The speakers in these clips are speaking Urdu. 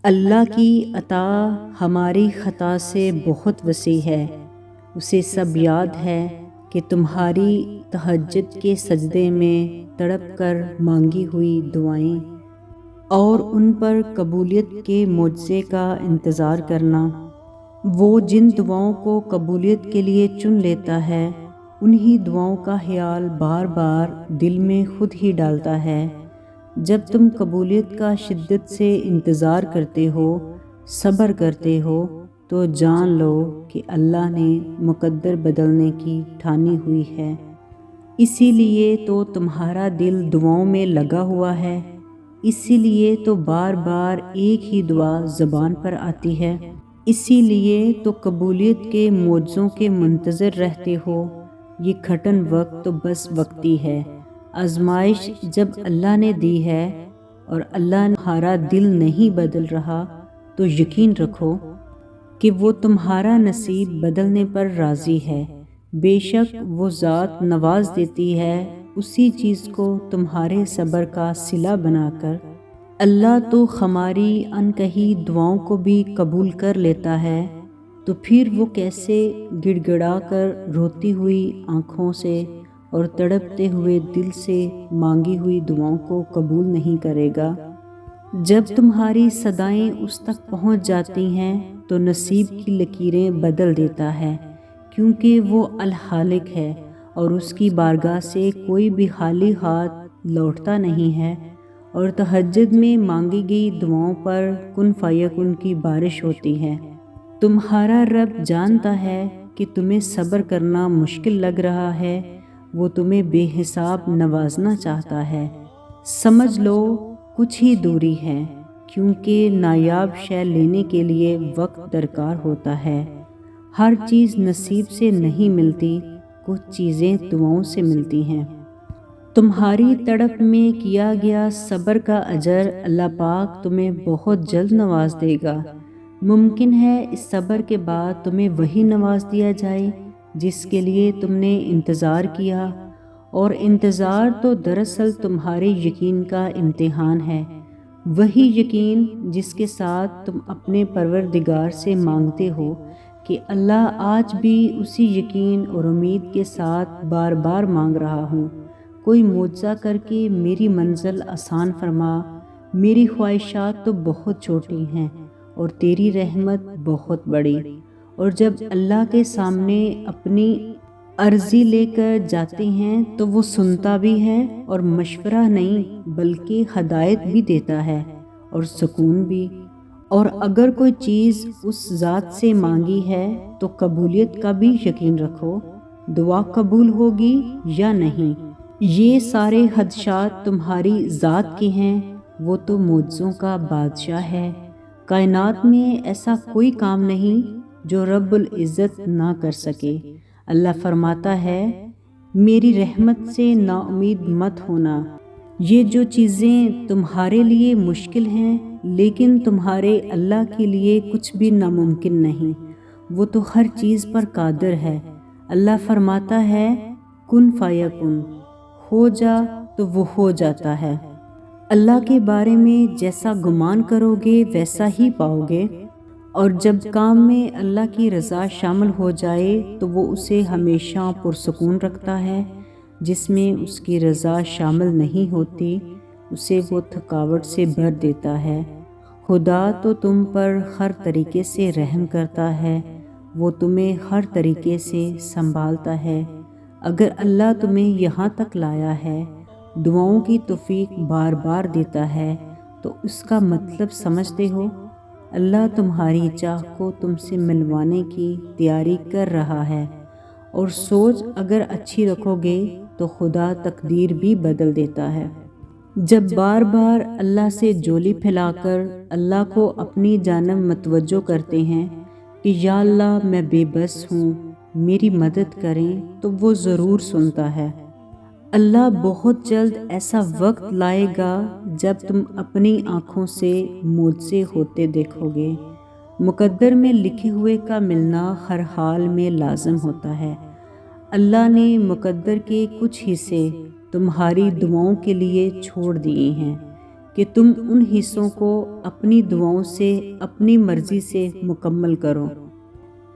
اللہ کی عطا ہماری خطا سے بہت وسیع ہے۔ اسے سب یاد ہے کہ تمہاری تہجد کے سجدے میں تڑپ کر مانگی ہوئی دعائیں اور ان پر قبولیت کے معجزے کا انتظار کرنا۔ وہ جن دعاؤں کو قبولیت کے لیے چن لیتا ہے، انہی دعاؤں کا خیال بار بار دل میں خود ہی ڈالتا ہے۔ جب تم قبولیت کا شدت سے انتظار کرتے ہو، صبر کرتے ہو، تو جان لو کہ اللہ نے مقدر بدلنے کی ٹھانی ہوئی ہے۔ اسی لیے تو تمہارا دل دعاؤں میں لگا ہوا ہے، اسی لیے تو بار بار ایک ہی دعا زبان پر آتی ہے، اسی لیے تو قبولیت کے معجزوں کے منتظر رہتے ہو۔ یہ کھٹن وقت تو بس وقتی ہے۔ آزمائش جب اللہ نے دی ہے اور اللہ نے تمہارا دل نہیں بدل رہا، تو یقین رکھو کہ وہ تمہارا نصیب بدلنے پر راضی ہے۔ بے شک وہ ذات نواز دیتی ہے اسی چیز کو تمہارے صبر کا صلہ بنا کر۔ اللہ تو ہماری انکہی دعاؤں کو بھی قبول کر لیتا ہے، تو پھر وہ کیسے گڑ گڑا کر روتی ہوئی آنکھوں سے اور تڑپتے ہوئے دل سے مانگی ہوئی دعاؤں کو قبول نہیں کرے گا۔ جب تمہاری صدائیں اس تک پہنچ جاتی ہیں تو نصیب کی لکیریں بدل دیتا ہے، کیونکہ وہ الخالق ہے اور اس کی بارگاہ سے کوئی بھی خالی ہاتھ لوٹتا نہیں ہے، اور تہجد میں مانگی گئی دعاؤں پر کن فیکن کی بارش ہوتی ہے۔ تمہارا رب جانتا ہے کہ تمہیں صبر کرنا مشکل لگ رہا ہے، وہ تمہیں بے حساب نوازنا چاہتا ہے۔ سمجھ لو کچھ ہی دوری ہے، کیونکہ نایاب شے لینے کے لیے وقت درکار ہوتا ہے۔ ہر چیز نصیب سے نہیں ملتی، کچھ چیزیں دعاؤں سے ملتی ہیں۔ تمہاری تڑپ میں کیا گیا صبر کا اجر اللہ پاک تمہیں بہت جلد نواز دے گا۔ ممکن ہے اس صبر کے بعد تمہیں وہی نواز دیا جائے جس کے لیے تم نے انتظار کیا، اور انتظار تو دراصل تمہارے یقین کا امتحان ہے، وہی یقین جس کے ساتھ تم اپنے پروردگار سے مانگتے ہو کہ اللہ آج بھی اسی یقین اور امید کے ساتھ بار بار مانگ رہا ہوں، کوئی معجزہ کر کے میری منزل آسان فرما، میری خواہشات تو بہت چھوٹی ہیں اور تیری رحمت بہت بڑی۔ اور جب اللہ کے سامنے اپنی عرضی لے کر جاتے ہیں تو وہ سنتا بھی ہے اور مشورہ نہیں بلکہ ہدایت بھی دیتا ہے اور سکون بھی۔ اور اگر کوئی چیز اس ذات سے مانگی ہے تو قبولیت کا بھی یقین رکھو، دعا قبول ہوگی یا نہیں، یہ سارے خدشات تمہاری ذات کے ہیں، وہ تو معجزوں کا بادشاہ ہے۔ کائنات میں ایسا کوئی کام نہیں جو رب العزت نہ کر سکے۔ اللہ فرماتا ہے، میری رحمت سے نا امید مت ہونا۔ یہ جو چیزیں تمہارے لیے مشکل ہیں، لیکن تمہارے اللہ کے لیے کچھ بھی ناممکن نہیں، وہ تو ہر چیز پر قادر ہے۔ اللہ فرماتا ہے، کن فیکن، ہو جا تو وہ ہو جاتا ہے۔ اللہ کے بارے میں جیسا گمان کرو گے ویسا ہی پاؤ گے، اور جب کام میں اللہ کی رضا شامل ہو جائے تو وہ اسے ہمیشہ پرسکون رکھتا ہے، جس میں اس کی رضا شامل نہیں ہوتی اسے وہ تھکاوٹ سے بھر دیتا ہے۔ خدا تو تم پر ہر طریقے سے رحم کرتا ہے، وہ تمہیں ہر طریقے سے سنبھالتا ہے۔ اگر اللہ تمہیں یہاں تک لایا ہے، دعاؤں کی توفیق بار بار دیتا ہے، تو اس کا مطلب سمجھتے ہو؟ اللہ تمہاری چاہ کو تم سے ملوانے کی تیاری کر رہا ہے، اور سوچ اگر اچھی رکھو گے تو خدا تقدیر بھی بدل دیتا ہے۔ جب بار بار اللہ سے جولی پھیلا کر اللہ کو اپنی جانب متوجہ کرتے ہیں کہ یا اللہ میں بے بس ہوں، میری مدد کریں، تو وہ ضرور سنتا ہے۔ اللہ بہت جلد ایسا وقت لائے گا جب تم اپنی آنکھوں سے معجزے ہوتے دیکھو گے۔ مقدر میں لکھے ہوئے کا ملنا ہر حال میں لازم ہوتا ہے۔ اللہ نے مقدر کے کچھ حصے تمہاری دعاؤں کے لیے چھوڑ دیے ہیں کہ تم ان حصوں کو اپنی دعاؤں سے اپنی مرضی سے مکمل کرو۔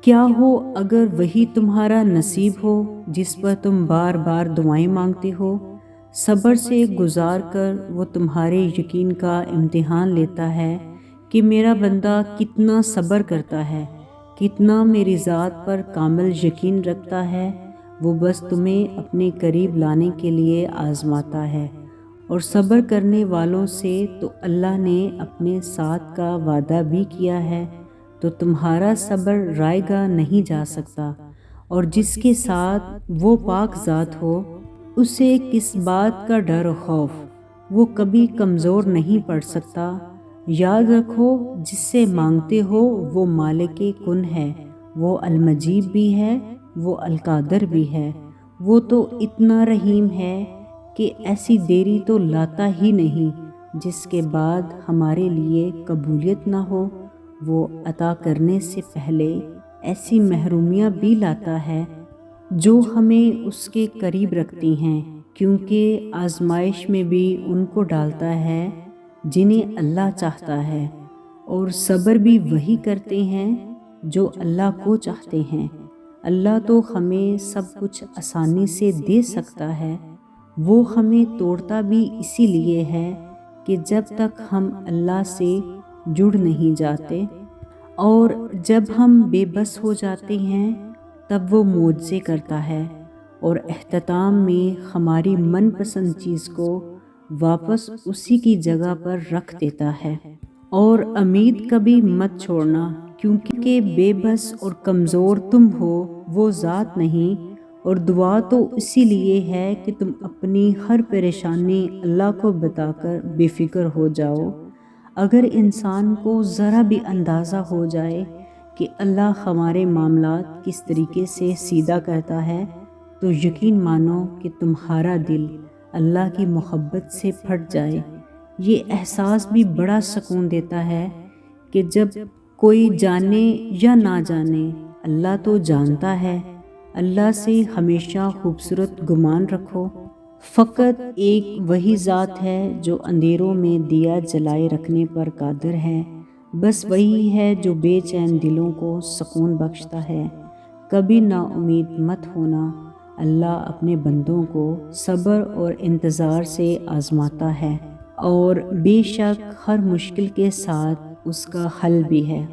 کیا ہو اگر وہی تمہارا نصیب ہو جس پر تم بار بار دعائیں مانگتے ہو؟ صبر سے گزار کر وہ تمہارے یقین کا امتحان لیتا ہے کہ میرا بندہ کتنا صبر کرتا ہے، کتنا میری ذات پر کامل یقین رکھتا ہے۔ وہ بس تمہیں اپنے قریب لانے کے لیے آزماتا ہے، اور صبر کرنے والوں سے تو اللہ نے اپنے ساتھ کا وعدہ بھی کیا ہے۔ تو تمہارا صبر رائے گاہ نہیں جا سکتا، اور جس کے ساتھ وہ پاک ذات ہو اسے کس بات کا ڈر و خوف، وہ کبھی کمزور نہیں پڑ سکتا۔ یاد رکھو، جس سے مانگتے ہو وہ مالک کن ہے، وہ المجیب بھی ہے، وہ القادر بھی ہے۔ وہ تو اتنا رحیم ہے کہ ایسی دیری تو لاتا ہی نہیں جس کے بعد ہمارے لیے قبولیت نہ ہو۔ وہ عطا کرنے سے پہلے ایسی محرومیاں بھی لاتا ہے جو ہمیں اس کے قریب رکھتی ہیں، کیونکہ آزمائش میں بھی ان کو ڈالتا ہے جنہیں اللہ چاہتا ہے، اور صبر بھی وہی کرتے ہیں جو اللہ کو چاہتے ہیں۔ اللہ تو ہمیں سب کچھ آسانی سے دے سکتا ہے، وہ ہمیں توڑتا بھی اسی لیے ہے کہ جب تک ہم اللہ سے جڑ نہیں جاتے، اور جب ہم بے بس ہو جاتے ہیں تب وہ معجزے کرتا ہے، اور اختتام میں ہماری من پسند چیز کو واپس اسی کی جگہ پر رکھ دیتا ہے۔ اور امید کبھی مت چھوڑنا، کیونکہ بے بس اور کمزور تم ہو، وہ ذات نہیں۔ اور دعا تو اسی لیے ہے کہ تم اپنی ہر پریشانی اللہ کو بتا کر بے فکر ہو جاؤ۔ اگر انسان کو ذرا بھی اندازہ ہو جائے کہ اللہ ہمارے معاملات کس طریقے سے سیدھا کرتا ہے، تو یقین مانو کہ تمہارا دل اللہ کی محبت سے پھٹ جائے۔ یہ احساس بھی بڑا سکون دیتا ہے کہ جب کوئی جانے یا نہ جانے، اللہ تو جانتا ہے۔ اللہ سے ہمیشہ خوبصورت گمان رکھو۔ فقط ایک وہی ذات ہے جو اندھیروں میں دیا جلائے رکھنے پر قادر ہے، بس وہی ہے جو بے چین دلوں کو سکون بخشتا ہے۔ کبھی نا امید مت ہونا، اللہ اپنے بندوں کو صبر اور انتظار سے آزماتا ہے، اور بے شک ہر مشکل کے ساتھ اس کا حل بھی ہے۔